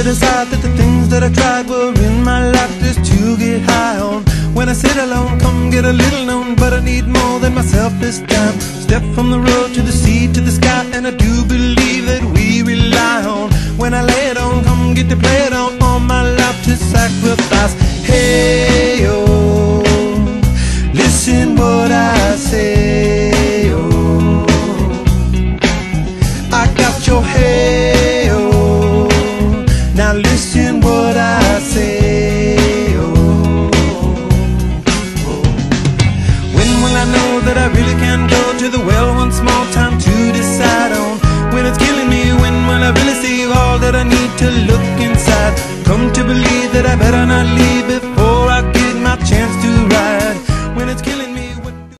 to decide that the things that I tried were in my life just to get high on. When I sit alone, come get a little known, but I need more than myself this time. Step from the road to the sea to the sky, and I do believe that we rely on. When I lay it on, come get to play it on, all my life to sacrifice. Hey, oh, listen what I say, oh, I got your hey, oh, now listen what I say, oh, oh. When will I know that I really can go to the well one small time to decide on? When it's killing me, when will I really see all that I need to look inside? Come to believe that I better not leave